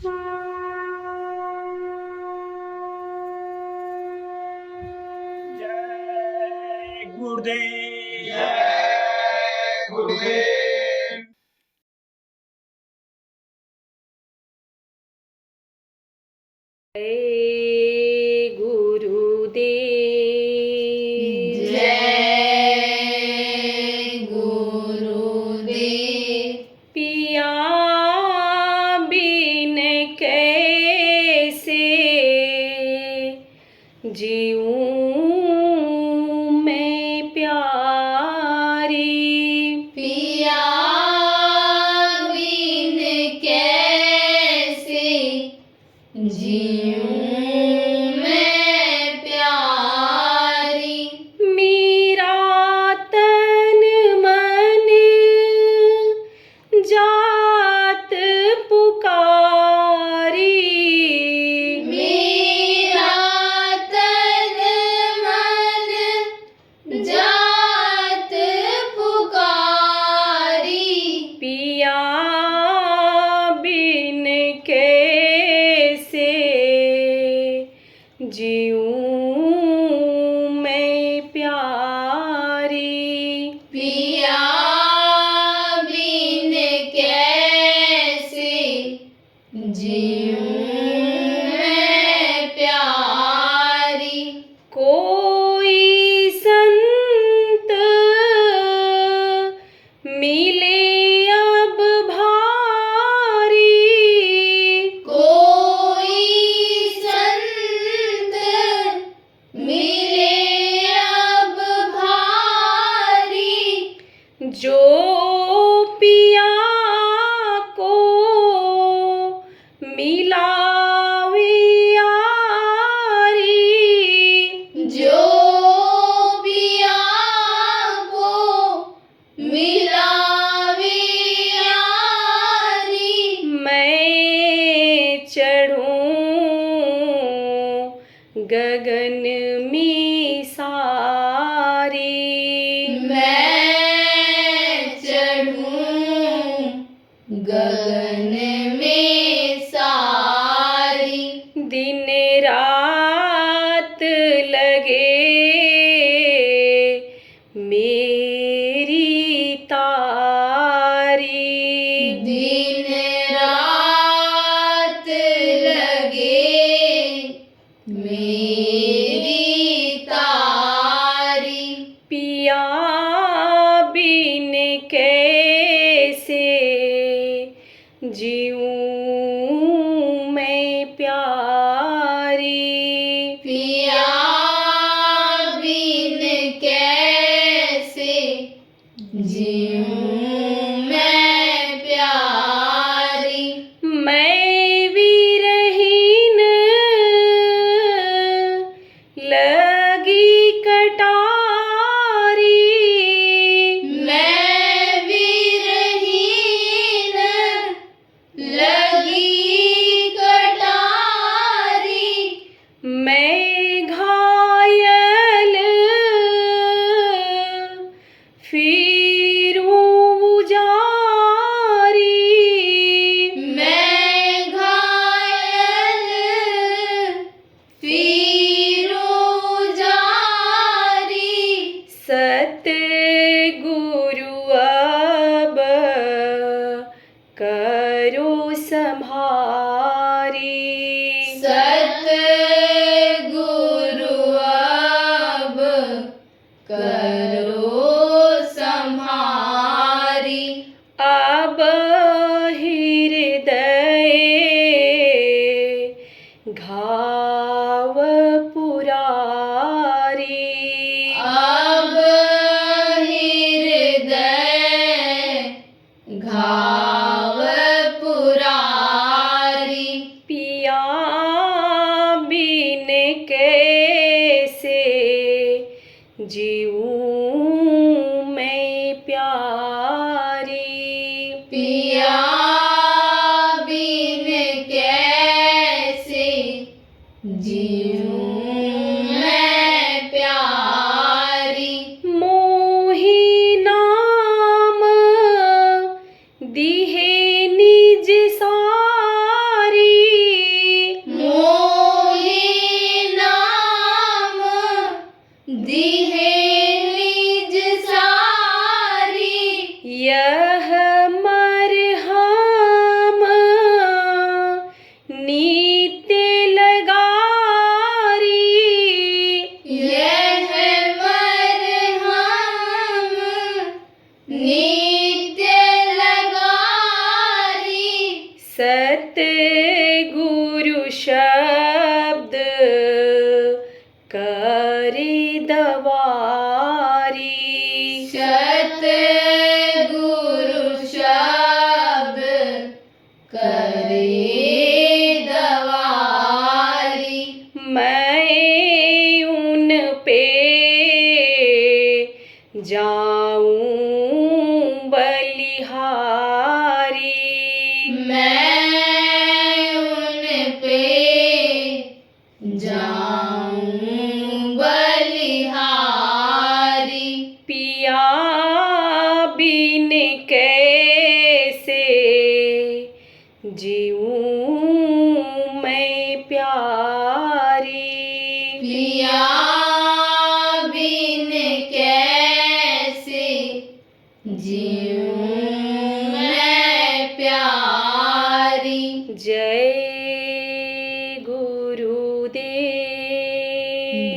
जय गुरुदेव। जय गुरुदेव। जय गुरुदेव। जय गुरुदेव। पिया बिन कैसे जीऊं मैं प्यारी। पिया बिन कैसे जीऊं मैं प्यारी। मेरा तन मन जात पुकारी। मेरा तन मन जात पुकारी। पिया बिन कैसे जीऊं मैं प्यारी। पिया बिन कैसे जीऊं मैं प्यारी। कोई संत मिले अब भारी। कोई संत मिले अब भारी। जो पिया को मिलावे यारी। जो पिया को मिलावे यारी। मैं चढ़ूं गगन में सारी। मैं चढ़ूं गगन में सारी। दिन रात लगे मेरी तारी। दिन रात लगे मेरी तारी। पिया बिन कैसे जीऊं मैं प्यारी। पिया बिन कैसे जीऊं मैं प्यारी। मैं विरहीन लगी कटारी। मैं विरहीन लगी कटारी। मैं घायल फिरूं उजारी। मैं घायल फिरूं जारी। सतगुरु अब करो संहारी। सतगुरु अब करो संहारी। अब हृदय घाव पुरारी। अब हृदय घाव पुरारी। पिया बिन कैसे जीऊं मैं प्यारी। पिया बिन कैसे जीऊं मैं प्यारी। मोहि नाम दिहे निज सारी। सतगुरु शब्द करी दवारी। सतगुरु शब्द करे दवारी। मैं उन पे जाऊं बलिहारी। मैं उन पे जाऊं बलिहारी। पिया बिन कैसे जीऊं मैं प्यारी। पिया बिन कैसे जीऊं मैं प्यारी। जय गुरुदेव।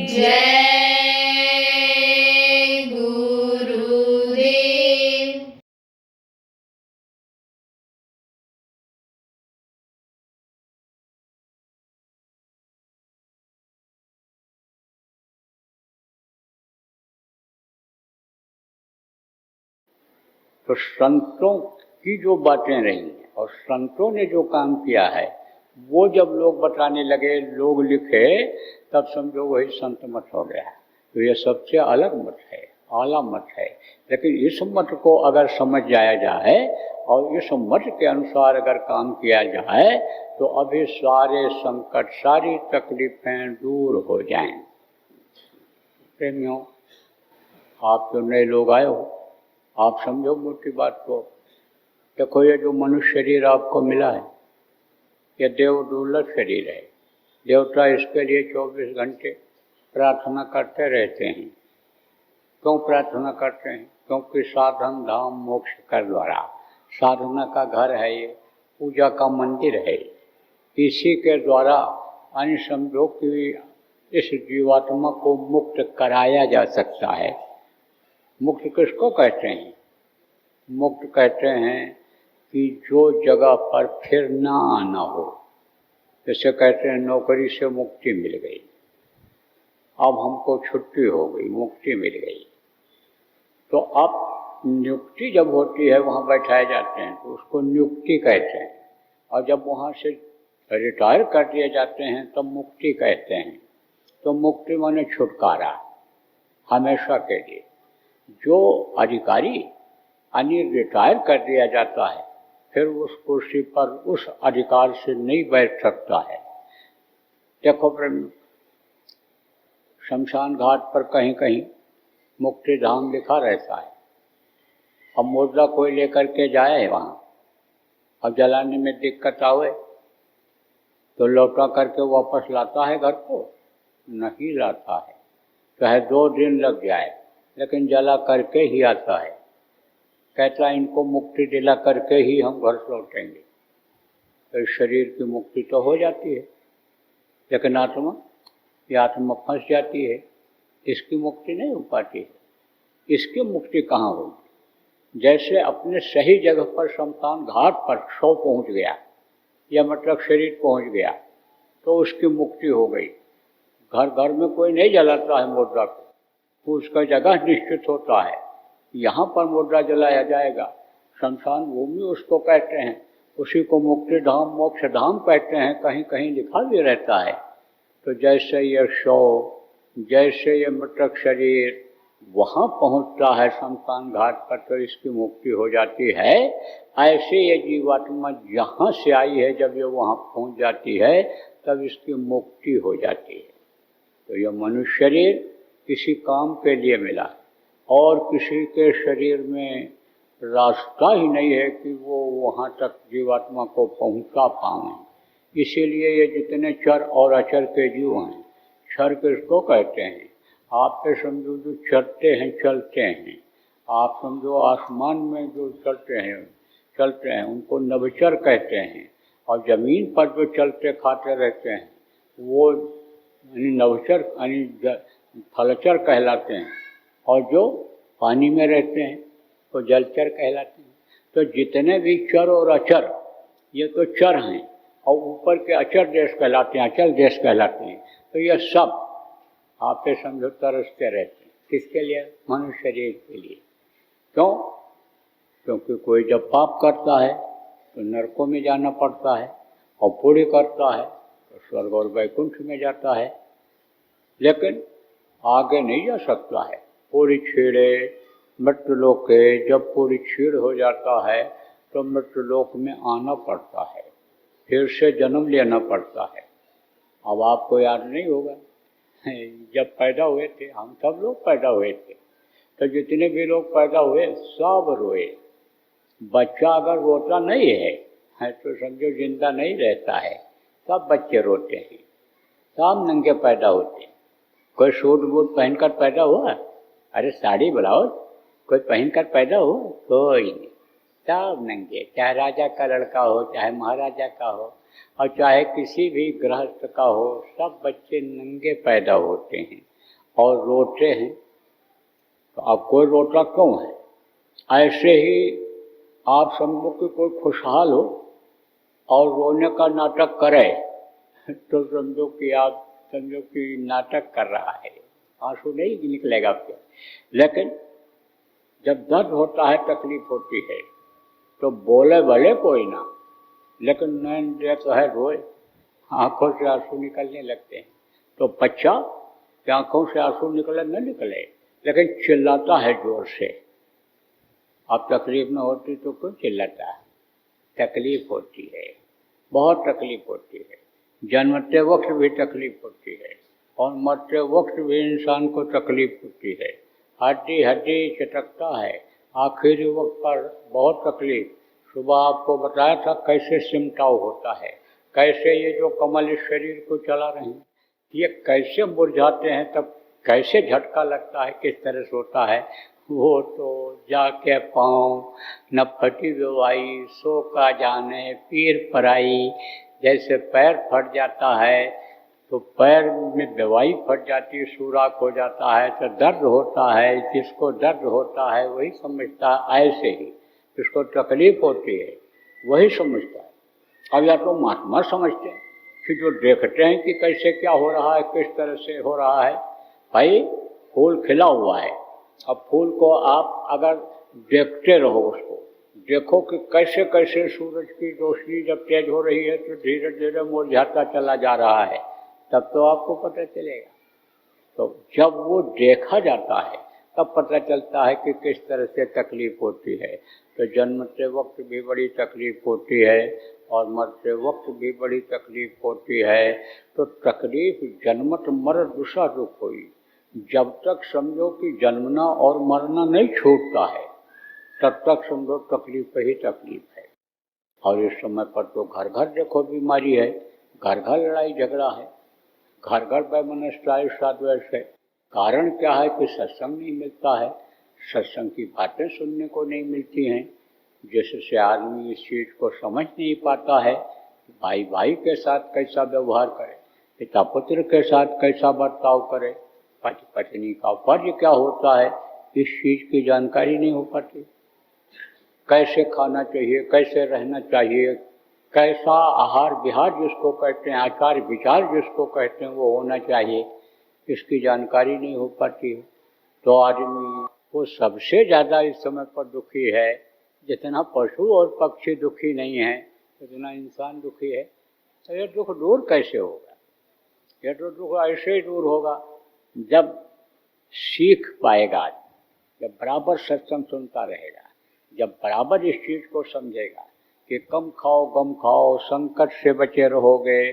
जय गुरुदेव। तो संतों की जो बातें रही हैं और संतों ने जो काम किया है वो जब लोग बताने लगे, लोग लिखे, तब समझो वही संत मत हो गया। तो ये सबसे अलग मत है, आला मत है। लेकिन इस मत को अगर समझ जाया जाए और इस मत के अनुसार अगर काम किया जाए तो अभी सारे संकट, सारी तकलीफें दूर हो जाएं। प्रेमियों, आप जो नए लोग आए हो, आप समझो मोटी बात को। देखो, ये जो मनुष्य शरीर आपको मिला है, ये देव दुर्लभ शरीर है। देवता इसके लिए 24 घंटे प्रार्थना करते रहते हैं। क्यों प्रार्थना करते हैं? क्योंकि साधन धाम मोक्ष कर द्वारा, साधना का घर है ये, पूजा का मंदिर है। इसी के द्वारा अन्य समझो कि इस जीवात्मा को मुक्त कराया जा सकता है। मुक्त किसको कहते हैं? मुक्त कहते हैं कि जो जगह पर फिर ना आना हो। जैसे कहते हैं नौकरी से मुक्ति मिल गई, अब हमको छुट्टी हो गई, मुक्ति मिल गई। तो अब नियुक्ति जब होती है, वहाँ बैठाए जाते हैं तो उसको नियुक्ति कहते हैं। और जब वहाँ से रिटायर कर दिए जाते हैं तब मुक्ति कहते हैं। तो मुक्ति माने छुटकारा हमेशा के लिए। जो अधिकारी यानी रिटायर कर दिया जाता है, फिर उस कुर्सी पर उस अधिकार से नहीं बैठ सकता है। देखो प्रेम, शमशान घाट पर कहीं कहीं मुक्ति धाम लिखा रहता है। अब मुर्दा कोई लेकर के जाए वहाँ, अब जलाने में दिक्कत आवे तो लौटा करके वापस लाता है घर को? नहीं लाता है। चाहे 2 दिन लग जाए, लेकिन जला करके ही आता है। कहता है इनको मुक्ति दिला करके ही हम घर लौटेंगे। तो इस शरीर की मुक्ति तो हो जाती है, लेकिन आत्मा, ये आत्मा फंस जाती है, इसकी मुक्ति नहीं हो पाती है। इसकी मुक्ति कहाँ होगी? जैसे अपने सही जगह पर शमशान घाट पर शव पहुँच गया, या मतलब शरीर पहुँच गया, तो उसकी मुक्ति हो गई। घर घर में कोई नहीं जलाता है मुर्दा को, उसका जगह निश्चित होता है, यहाँ पर मुर्दा जलाया जाएगा। शमशान भूमि उसको कहते हैं, उसी को मुक्ति धाम मोक्ष धाम कहते हैं, कहीं कहीं लिखा भी रहता है। तो जैसे ये शव, जैसे ये मृतक शरीर वहाँ पहुँचता है शमशान घाट पर, तो इसकी मुक्ति हो जाती है। ऐसे ये जीवात्मा जहाँ से आई है, जब ये वहाँ पहुँच जाती है तब इसकी मुक्ति हो जाती है। तो यह मनुष्य शरीर किसी काम के लिए मिला, और किसी के शरीर में रास्ता ही नहीं है कि वो वहाँ तक जीवात्मा को पहुँचा पाएँ। इसीलिए ये जितने चर और अचर के जीव हैं, चर किसको कहते हैं? आप पे समझो जो चलते हैं, चलते हैं। आप समझो आसमान में जो चलते हैं उनको नभचर कहते हैं। और ज़मीन पर जो चलते खाते रहते हैं वो यानी नभचर यानी थलचर कहलाते हैं। और जो पानी में रहते हैं तो जलचर कहलाते हैं। तो जितने भी चर और अचर ये तो चर हैं, और ऊपर के अचर देश कहलाते हैं, अचल देश कहलाते हैं। तो ये सब आप ये समझो तरसते रहते हैं। किसके लिए? मनुष्य शरीर के लिए। क्यों? क्योंकि कोई जब पाप करता है तो नरकों में जाना पड़ता है, और पुण्य करता है तो स्वर्ग और वैकुंठ में जाता है, लेकिन आगे नहीं जा सकता है। पूरी छीड़े मृत्युलोक के, जब पूरी छीड़ हो जाता है तो मृत्युलोक में आना पड़ता है, फिर से जन्म लेना पड़ता है। अब आपको याद नहीं होगा, जब पैदा हुए थे, हम सब लोग पैदा हुए थे, तो जितने भी लोग पैदा हुए सब रोए। बच्चा अगर रोता नहीं है तो समझो जिंदा नहीं रहता है। सब बच्चे रोते हैं, सब नंगे पैदा होते हैं। कोई सूट बूट पहनकर पैदा हुआ? अरे साड़ी ब्लाउज कोई पहनकर पैदा हुआ? कोई नहीं, सब नंगे। चाहे राजा का लड़का हो, चाहे महाराजा का हो, और चाहे किसी भी गृहस्थ का हो, सब बच्चे नंगे पैदा होते हैं और रोते हैं। तो अब कोई रोता क्यों है? ऐसे ही आप समझो कि कोई खुशहाल हो और रोने का नाटक करे तो समझो कि नाटक कर रहा है, आंसू नहीं निकलेगा फिर। लेकिन जब दर्द होता है, तकलीफ होती है, तो बोले भले कोई ना, लेकिन नैन देता है रोए, आंखों से आंसू निकलने लगते हैं। तो बच्चा की आंखों से आंसू निकले न निकले, लेकिन चिल्लाता है जोर से। अब तकलीफ न होती तो क्यों चिल्लाता है? तकलीफ होती है, बहुत तकलीफ होती है। जन्मते वक्त भी तकलीफ होती है, और मरते वक्त भी इंसान को तकलीफ होती है। हड्डी हड्डी चटकता है, आखिरी वक्त पर बहुत तकलीफ। सुबह आपको बताया था कैसे सिमटाव होता है, कैसे ये जो कमल इस शरीर को चला रहे हैं, ये कैसे मुरझाते हैं, तब कैसे झटका लगता है, किस तरह से होता है। वो तो जाके पाँव न फटी गवाई, सो का जाने पीर पराई। जैसे पैर फट जाता है तो पैर में दवाई फट जाती है, सुराख हो जाता है, तो दर्द होता है। जिसको दर्द होता है वही समझता है, ऐसे ही जिसको तकलीफ होती है वही समझता है। अब या तो महात्मा समझते हैं कि जो देखते हैं कि कैसे क्या हो रहा है, किस तरह से हो रहा है। भाई फूल खिला हुआ है, अब फूल को आप अगर देखते रहो, उसको देखो कि कैसे कैसे सूरज की रोशनी जब तेज हो रही है तो धीरे धीरे मुरझाता चला जा रहा है, तब तो आपको पता चलेगा। तो जब वो देखा जाता है तब पता चलता है कि किस तरह से तकलीफ होती है। तो जन्मते वक्त भी बड़ी तकलीफ होती है और मरते वक्त भी बड़ी तकलीफ होती है। तो तकलीफ जन्मत मर दूसरा दुख हुई। जब तक समझो कि जन्मना और मरना नहीं छूटता है, तब तक समझो तकलीफ ही तकलीफ है। और इस समय पर तो घर घर देखो बीमारी है, घर घर लड़ाई झगड़ा है, घर घर वैमनस्याय साद्वेष है। कारण क्या है कि सत्संग नहीं मिलता है, सत्संग की बातें सुनने को नहीं मिलती हैं, जिससे आदमी इस चीज़ को समझ नहीं पाता है कि भाई भाई के साथ कैसा व्यवहार करे, पिता पुत्र के साथ कैसा बर्ताव करे, पति पत्नी का फर्ज क्या होता है, इस चीज़ की जानकारी नहीं हो पाती। कैसे खाना चाहिए, कैसे रहना चाहिए, कैसा आहार विहार जिसको कहते हैं, आचार विचार जिसको कहते हैं वो होना चाहिए, इसकी जानकारी नहीं हो पाती है। तो आदमी वो सबसे ज़्यादा इस समय पर दुखी है। जितना पशु और पक्षी दुखी नहीं है, उतना इंसान दुखी है। तो ये दुख दूर कैसे होगा? ये तो दुख ऐसे ही दूर होगा जब सीख पाएगा, जब बराबर सत्संग सुनता रहेगा, जब बराबर इस चीज़ को समझेगा कि कम खाओ गम खाओ, संकट से बचे रहोगे।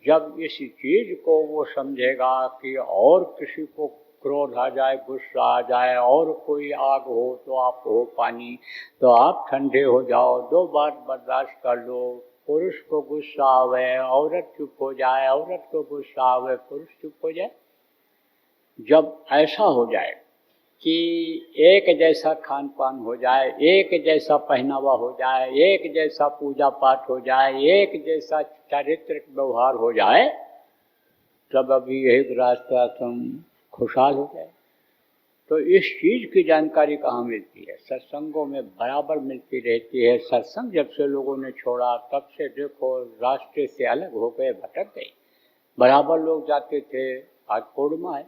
जब इस चीज़ को वो समझेगा कि और किसी को क्रोध आ जाए, गुस्सा आ जाए, और कोई आग हो तो आप हो पानी, तो आप ठंडे हो जाओ, 2 बार बर्दाश्त कर लो। पुरुष को गुस्सा आवे, औरत चुप हो जाए, औरत को गुस्सा आवे, पुरुष चुप हो जाए। जब ऐसा हो जाए कि एक जैसा खान पान हो जाए, एक जैसा पहनावा हो जाए, एक जैसा पूजा पाठ हो जाए, एक जैसा चारित्रिक व्यवहार हो जाए, तब अभी यही गृहस्थ आश्रम खुशहाल हो जाए। तो इस चीज़ की जानकारी कहाँ मिलती है? सत्संगों में बराबर मिलती रहती है। सत्संग जब से लोगों ने छोड़ा तब से देखो रास्ते से अलग हो गए, भटक गए। बराबर लोग जाते थे। आज पूर्णिमा है,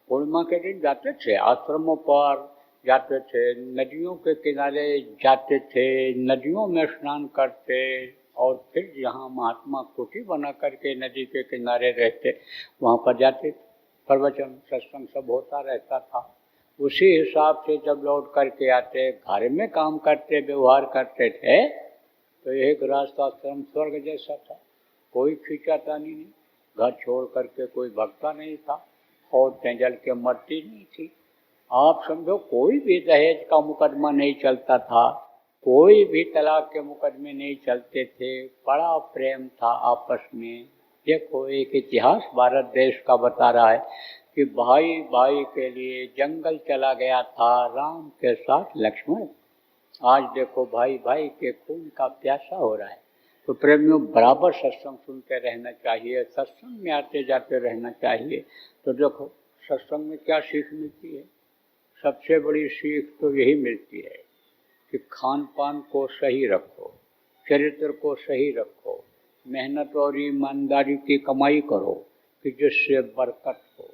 पूर्णिमा के दिन जाते थे, आश्रमों पर जाते थे, नदियों के किनारे जाते थे, नदियों में स्नान करते और फिर जहाँ महात्मा कुटी बना करके नदी के किनारे रहते वहाँ पर जाते थे। प्रवचन सत्संग सब होता रहता था। उसी हिसाब से जब लौट करके आते, घर में काम करते, व्यवहार करते थे, तो यह गृहस्थ आश्रम स्वर्ग जैसा था। कोई खींचातानी नहीं, घर छोड़ करके कोई भगता नहीं था और जल के मरती नहीं थी। आप समझो कोई भी दहेज का मुकदमा नहीं चलता था, कोई भी तलाक के मुकदमे नहीं चलते थे। बड़ा प्रेम था आपस में। देखो एक इतिहास भारत देश का बता रहा है कि भाई भाई के लिए जंगल चला गया था राम के साथ लक्ष्मण। आज देखो भाई भाई के खून का प्यासा हो रहा है। तो प्रेमियों बराबर सत्संग सुनते रहना चाहिए, सत्संग में आते जाते रहना चाहिए। तो देखो सत्संग में क्या सीख मिलती है? सबसे बड़ी सीख तो यही मिलती है कि खान पान को सही रखो, चरित्र को सही रखो, मेहनत और ईमानदारी की कमाई करो कि जिससे बरकत हो।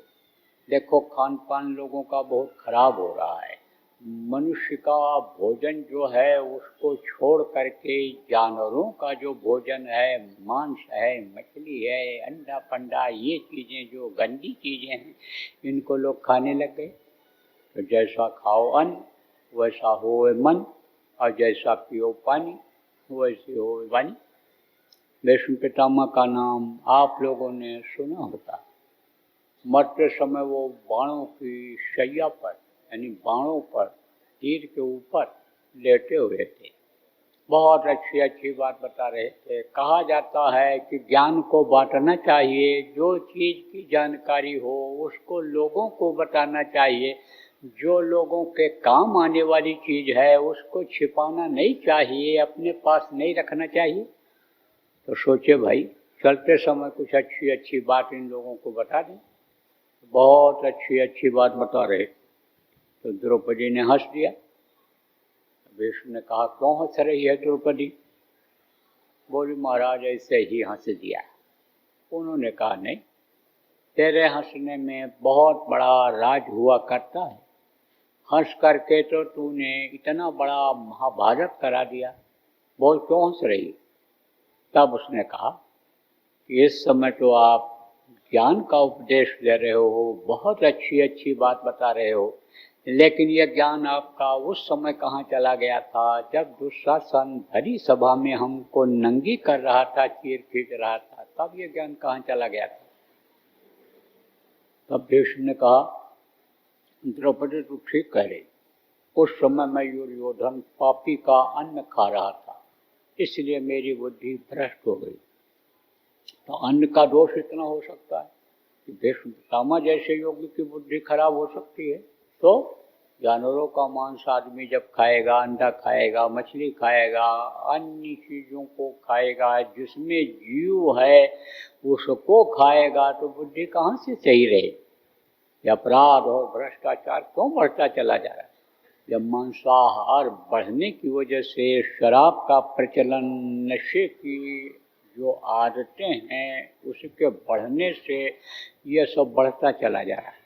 देखो खान पान लोगों का बहुत खराब हो रहा है। मनुष्य का भोजन जो है उसको छोड़ करके जानवरों का जो भोजन है, मांस है, मछली है, अंडा फंडा, ये चीज़ें जो गंदी चीज़ें हैं, इनको लोग खाने लग गए। तो जैसा खाओ अन्न वैसा हो मन, और जैसा पियो पानी वैसे हो वाणी। वैष्णव पितामह का नाम आप लोगों ने सुना होता। मरते समय वो बाणों की शैया पर, यानी बाणों पर, तीर के ऊपर लेटे हुए थे। बहुत अच्छी अच्छी बात बता रहे थे। कहा जाता है कि ज्ञान को बांटना चाहिए, जो चीज़ की जानकारी हो उसको लोगों को बताना चाहिए, जो लोगों के काम आने वाली चीज़ है उसको छिपाना नहीं चाहिए, अपने पास नहीं रखना चाहिए। तो सोचे भाई चलते समय कुछ अच्छी अच्छी बात इन लोगों को बता दें। बहुत अच्छी अच्छी बात बता रहे। तो द्रौपदी ने हंस दिया। विष्णु ने कहा क्यों हंस रही है द्रौपदी? बोली महाराज ऐसे ही हंस दिया। उन्होंने कहा नहीं, तेरे हंसने में बहुत बड़ा राज हुआ करता है। हंस करके तो तूने इतना बड़ा महाभारत करा दिया, बोल क्यों हंस रही? तब उसने कहा कि इस समय तो आप ज्ञान का उपदेश दे रहे हो, बहुत अच्छी अच्छी बात बता रहे हो, लेकिन यह ज्ञान आपका उस समय कहाँ चला गया था जब दुशासन भरी सभा में हमको नंगी कर रहा था, चीर खींच रहा था, तब ये ज्ञान कहाँ चला गया था? तब भीष्म ने कहा द्रौपदी तू ठीक कह रही, उस समय मैं दुर्योधन पापी का अन्न खा रहा था, इसलिए मेरी बुद्धि भ्रष्ट हो गई। तो अन्न का दोष इतना हो सकता है कि भीष्म पितामह जैसे योगी की बुद्धि खराब हो सकती है। तो जानवरों का मांस आदमी जब खाएगा, अंडा खाएगा, मछली खाएगा, अन्य चीज़ों को खाएगा, जिसमें जीव है उसको खाएगा, तो बुद्धि कहाँ से सही रहे? अपराध और भ्रष्टाचार क्यों बढ़ता चला जा रहा है? जब मांसाहार बढ़ने की वजह से, शराब का प्रचलन, नशे की जो आदतें हैं उसके बढ़ने से ये सब बढ़ता चला जा रहा है।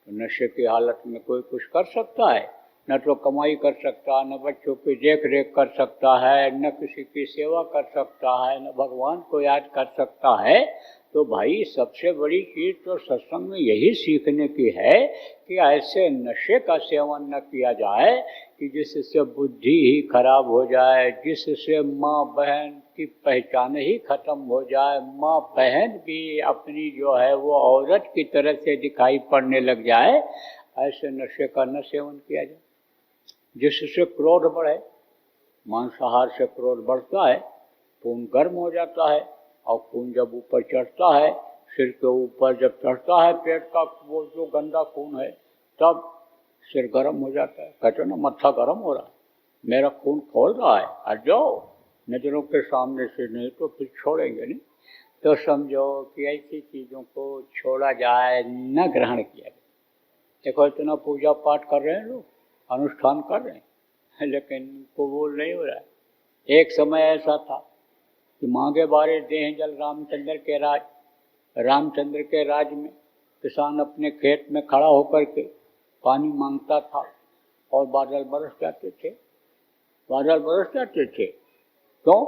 तो नशे की हालत में कोई कुछ कर सकता है? न तो कमाई कर सकता, न बच्चों की देख रेख कर सकता है, न किसी की सेवा कर सकता है, न भगवान को याद कर सकता है। तो भाई सबसे बड़ी चीज़ तो सत्संग में यही सीखने की है कि ऐसे नशे का सेवन न किया जाए कि जिससे बुद्धि ही खराब हो जाए, जिससे माँ बहन की पहचान ही खत्म हो जाए, माँ बहन भी अपनी जो है वो औरत की तरह से दिखाई पड़ने लग जाए। ऐसे नशे का न सेवन किया जाए जिससे क्रोध बढ़े। मांसाहार से क्रोध बढ़ता है, खून गर्म हो जाता है, और खून जब ऊपर चढ़ता है, सिर के ऊपर जब चढ़ता है पेट का वो जो गंदा खून है, तब सिर गर्म हो जाता है। कहते ना मत्था गर्म हो रहा है, मेरा खून खोल रहा है, हट जाओ नजरों के सामने से, नहीं तो फिर छोड़ेंगे नहीं। तो समझो कि ऐसी चीज़ों को छोड़ा जाए, न ग्रहण किया जाए। देखो इतना पूजा पाठ कर रहे हैं लोग, अनुष्ठान कर रहे हैं, लेकिन कबूल नहीं हो रहा है। एक समय ऐसा था कि मांगे बारे देह जल रामचंद्र के राज, रामचंद्र के राज में किसान अपने खेत में खड़ा होकर के पानी मांगता था और बादल बरस जाते थे, बादल बरस जाते थे। क्यों?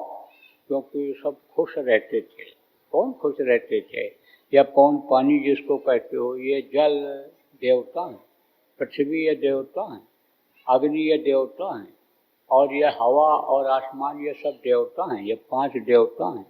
क्योंकि सब खुश रहते थे। कौन खुश रहते थे? या कौन पानी जिसको कहते हो, ये जल देवता हैं, पृथ्वी ये देवता हैं, अग्नि ये देवता हैं, और ये हवा और आसमान ये सब देवता हैं, ये 5 देवता हैं।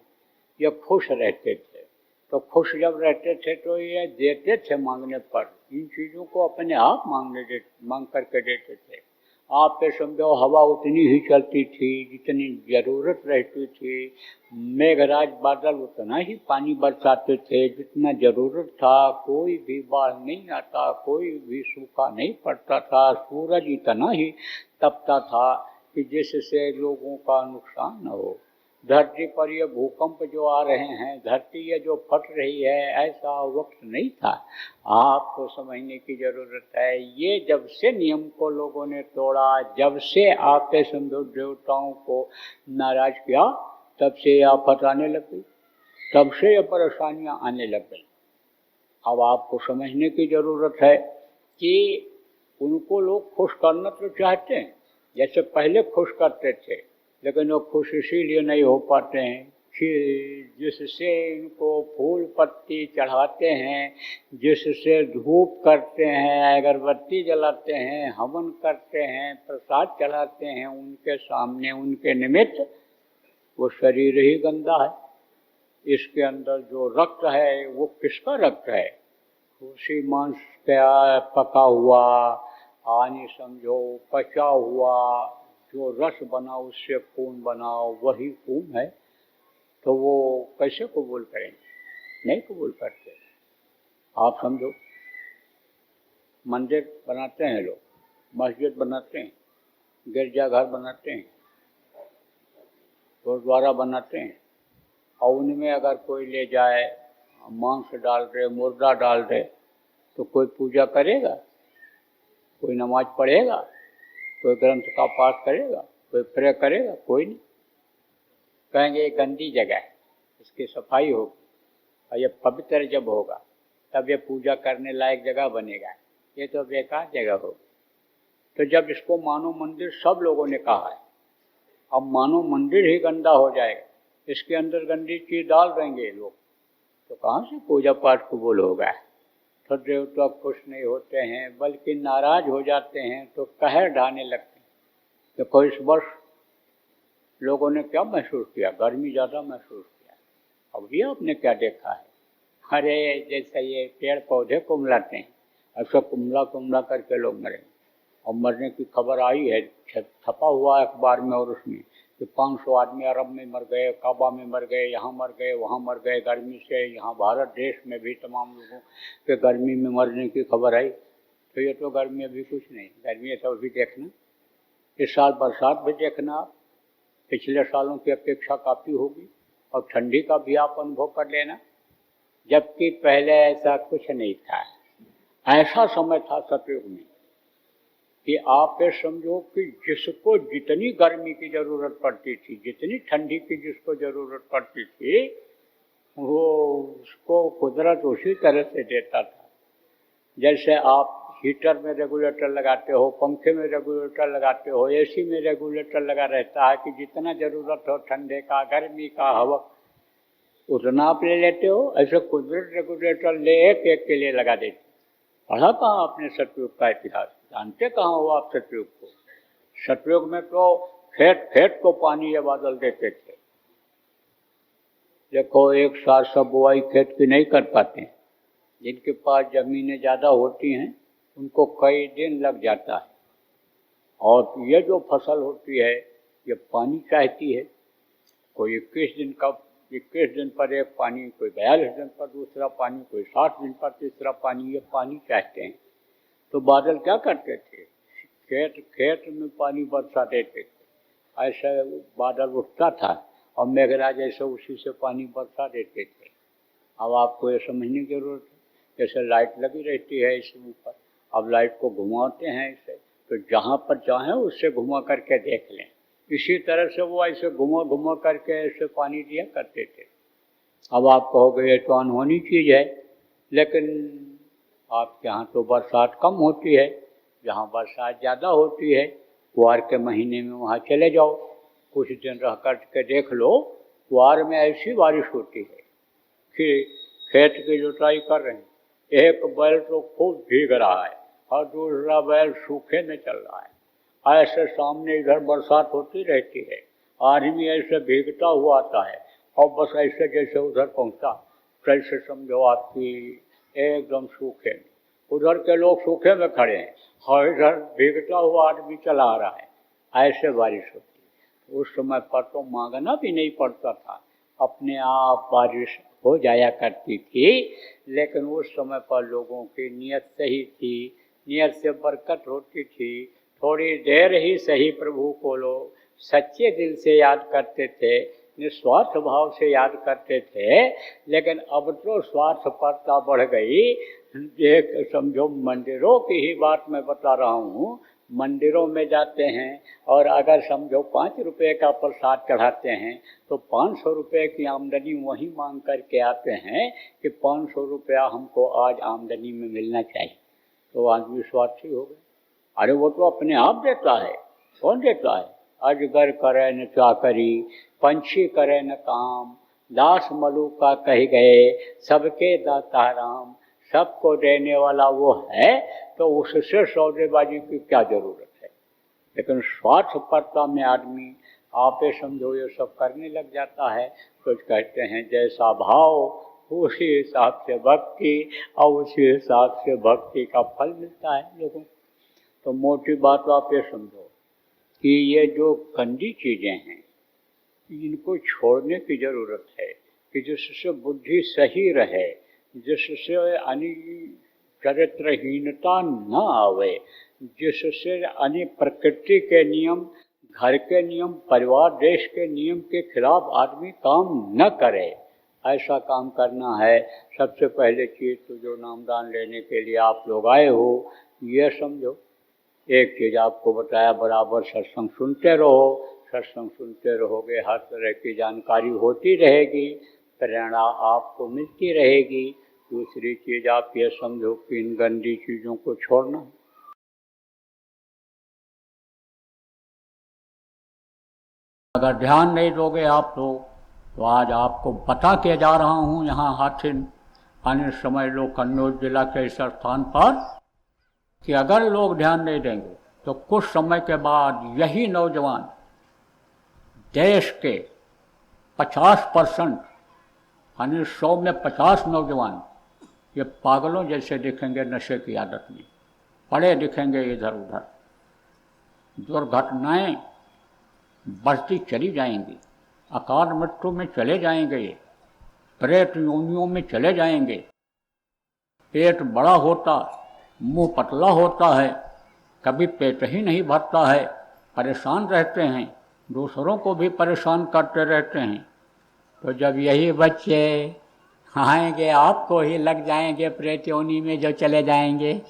ये खुश रहते थे। तो खुश जब रहते थे तो ये देते थे मांगने पर, इन चीज़ों को अपने आप मांग करके देते थे। आप पे समझो हवा उतनी ही चलती थी जितनी ज़रूरत रहती थी, मेघराज बादल उतना ही पानी बरसाते थे जितना ज़रूरत था, कोई भी बाढ़ नहीं आता, कोई भी सूखा नहीं पड़ता था, सूरज इतना ही तपता था कि जिससे लोगों का नुकसान न हो। धरती पर ये भूकंप जो आ रहे हैं, धरती ये जो फट रही है, ऐसा वक्त नहीं था। आपको समझने की ज़रूरत है, ये जब से नियम को लोगों ने तोड़ा, जब से आपके समझो देवताओं को नाराज किया, तब से ये आफत आने लग गई, तब से ये परेशानियां आने लग गई। अब आपको समझने की ज़रूरत है कि उनको लोग खुश करना तो चाहते हैं, जैसे पहले खुश करते थे, लेकिन वो खुश इसीलिए नहीं हो पाते हैं कि जिससे इनको फूल पत्ती चढ़ाते हैं, जिससे धूप करते हैं, अगरबत्ती जलाते हैं, हवन करते हैं, प्रसाद चढ़ाते हैं, उनके सामने उनके निमित्त वो शरीर ही गंदा है। इसके अंदर जो रक्त है वो किसका रक्त है? उसी मांस का पका हुआ, आनी समझो पचा हुआ जो रस बना, उससे खून बनाओ, वही खून है। तो वो कैसे कबूल करेंगे? नहीं कबूल करते। आप समझो, मंदिर बनाते हैं लोग, मस्जिद बनाते हैं, गिरजाघर बनाते हैं, गुरुद्वारा बनाते हैं, और उनमें अगर कोई ले जाए मांस डाल दे, मुर्दा डाल दे, तो कोई पूजा करेगा? कोई नमाज पढ़ेगा? कोई ग्रंथ का पाठ करेगा? कोई प्रे करेगा? कोई नहीं। कहेंगे ये गंदी जगह है, इसकी सफाई होगी, और ये पवित्र जब होगा तब ये पूजा करने लायक जगह बनेगा, ये तो बेकार जगह होगी। तो जब इसको मानो मंदिर सब लोगों ने कहा है, अब मानो मंदिर ही गंदा हो जाएगा, इसके अंदर गंदी चीज़ डाल देंगे लोग, तो कहाँ से पूजा पाठ कबूल होगा? तो देवता खुश नहीं होते हैं, बल्कि नाराज हो जाते हैं, तो कहर ढाने लगते हैं। देखो इस वर्ष लोगों ने क्या महसूस किया? गर्मी ज़्यादा महसूस किया। अब ये आपने क्या देखा है? अरे जैसे ये पेड़ पौधे कुम्हलाते हैं, ऐसा कुम्हला कुम्हला करके लोग मरेंगे। और मरने की खबर आई है, छपा हुआ अखबार में, और उसमें कि 500 आदमी अरब में मर गए, काबा में मर गए, यहाँ मर गए, वहाँ मर गए गर्मी से। यहाँ भारत देश में भी तमाम लोगों के गर्मी में मरने की खबर आई। तो ये तो गर्मी अभी कुछ नहीं, गर्मी तो अभी देखना, इस साल बरसात भी देखना, पिछले सालों की अपेक्षा काफ़ी होगी, और ठंडी का भी आप अनुभव कर लेना, जबकि पहले ऐसा कुछ नहीं था। ऐसा समय था सतयुग में कि आप ये समझो कि जिसको जितनी गर्मी की ज़रूरत पड़ती थी, जितनी ठंडी की जिसको ज़रूरत पड़ती थी, वो उसको कुदरत उसी तरह से देता था। जैसे आप हीटर में रेगुलेटर लगाते हो, पंखे में रेगुलेटर लगाते हो, एसी में रेगुलेटर लगा रहता है कि जितना ज़रूरत हो ठंडे का, गर्मी का, हवा, उतना आप ले लेते हो। ऐसे कुदरत रेगुलेटर ले एक के लिए लगा देते। पढ़ा कहाँ आपने सतयुग का इतिहास? जानते कहाँ हो आप सतयुग को? सतयुग में तो खेत खेत को पानी या बादल देते थे। देखो एक साथ सब बुआई खेत की नहीं कर पाते, जिनके पास ज़मीनें ज़्यादा होती हैं उनको कई दिन लग जाता है, और ये जो फसल होती है ये पानी चाहती है। कोई 21 दिन पर एक पानी, कोई 42 दिन पर दूसरा पानी, कोई 60 दिन पर तीसरा पानी, ये पानी चाहते हैं। तो बादल क्या करते थे? खेत खेत में पानी बरसा देते थे। ऐसे बादल उठता था और मेघराज ऐसे उसी से पानी बरसा देते थे। अब आपको ये समझने की जरूरत है, जैसे लाइट लगी रहती है इसके ऊपर, अब लाइट को घुमाते हैं इसे, तो जहाँ पर चाहें उससे घुमा करके देख लें। इसी तरह से वो ऐसे घुमा घुमा करके ऐसे पानी दिया करते थे। अब आप कहोगे ये तो अनहोनी चीज़ है, लेकिन आपके यहाँ तो बरसात कम होती है, जहाँ बरसात ज़्यादा होती है कुआर के महीने में वहाँ चले जाओ, कुछ दिन रह कर के देख लो, कुआर में ऐसी बारिश होती है कि खेत की जुताई कर रहे हैं, एक बैल तो खूब भीग रहा है और दूसरा बैल सूखे में चल रहा है। ऐसे सामने इधर बरसात होती रहती है, आदमी ऐसे भीगता हुआ आता है और बस ऐसे जैसे उधर पहुंचा, कैसे समझो आपकी एकदम सूखे में, उधर के लोग सूखे में खड़े हैं और इधर भीगता हुआ आदमी चला आ रहा है, ऐसे बारिश होती है। उस समय पर तो मांगना भी नहीं पड़ता था, अपने आप बारिश हो जाया करती थी। लेकिन उस समय पर लोगों की नीयत सही थी, नीयत से बरकत होती थी। थोड़ी देर ही सही प्रभु को लोग सच्चे दिल से याद करते थे, निस्वार्थ भाव से याद करते थे। लेकिन अब तो स्वार्थपरता बढ़ गई। एक समझो मंदिरों की ही बात मैं बता रहा हूँ, मंदिरों में जाते हैं और अगर समझो 5 रुपये का प्रसाद चढ़ाते हैं तो 500 रुपये की आमदनी वही मांग करके आते हैं कि 500 रुपया हमको आज आमदनी में मिलना चाहिए। तो आदमी स्वार्थी हो गए। अरे वो तो अपने आप देता है, कौन देता है? अजगर करे न चाकरी, पंछी करे न काम, दास मलूका कह गए सबके दाता राम। सबको देने वाला वो है, तो उससे सौदेबाजी की क्या जरूरत है? लेकिन स्वार्थपरता में आदमी आपे समझो ये सब करने लग जाता है। तो कहते हैं जैसा भाव उसी हिसाब से भक्ति, और उसी हिसाब से भक्ति का फल मिलता है लोगों को। तो मोटी बात आप ये समझो कि ये जो गंदी चीज़ें हैं इनको छोड़ने की ज़रूरत है, कि जिससे बुद्धि सही रहे, जिससे चरित्रहीनता न आवे, जिससे प्रकृति के नियम, घर के नियम, परिवार देश के नियम के खिलाफ आदमी काम न करे। ऐसा काम करना है। सबसे पहले चीज़ तो जो नामदान लेने के लिए आप लोग आए हो, ये समझो एक चीज़ आपको बताया, बराबर सत्संग सुनते रहो। सत्संग सुनते रहोगे, हर तरह की जानकारी होती रहेगी, प्रेरणा आपको मिलती रहेगी। दूसरी चीज़ आप ये समझो कि इन गंदी चीज़ों को छोड़ना। अगर ध्यान नहीं दोगे आप लोग, तो आज आपको बता के जा रहा हूँ यहाँ हाथिन अन्य समय लोग कन्नौज जिला के इस स्थान पर, कि अगर लोग ध्यान नहीं देंगे तो कुछ समय के बाद यही नौजवान देश के 50% यानी 100 में 50 नौजवान ये पागलों जैसे दिखेंगे, नशे की आदत में पड़े दिखेंगे इधर उधर। दुर्घटनाएं बढ़ती चली जाएंगी, अकाल मृत्यु में चले जाएंगे, ये प्रेत योनियों में चले जाएंगे। पेट बड़ा होता, मुंह पतला होता है, कभी पेट ही नहीं भरता है, परेशान रहते हैं, दूसरों को भी परेशान करते रहते हैं। तो जब यही बच्चे आएंगे, आपको ही लग जाएंगे प्रेत योनि में जो चले जाएंगे,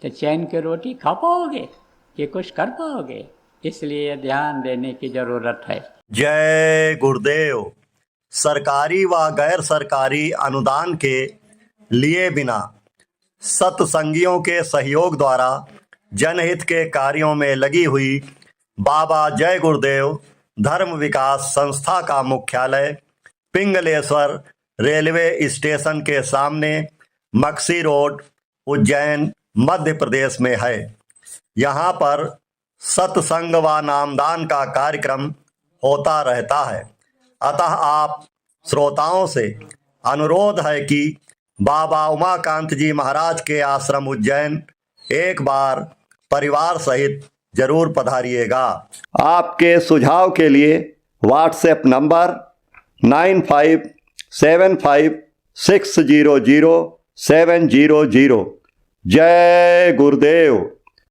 तो चैन की रोटी खा पाओगे कि कुछ कर पाओगे? इसलिए ध्यान देने की जरूरत है। जय गुरुदेव। सरकारी व गैर सरकारी अनुदान के लिए बिना सत्संगियों के सहयोग द्वारा जनहित के कार्यों में लगी हुई बाबा जय गुरुदेव धर्म विकास संस्था का मुख्यालय पिंगलेश्वर रेलवे स्टेशन के सामने मक्सी रोड, उज्जैन, मध्य प्रदेश में है। यहाँ पर सत्संग व नामदान का कार्यक्रम होता रहता है। अतः आप श्रोताओं से अनुरोध है कि बाबा उमाकांत जी महाराज के आश्रम उज्जैन एक बार परिवार सहित जरूर पधारिएगा। आपके सुझाव के लिए व्हाट्सएप नंबर 9575600700। जय गुरुदेव।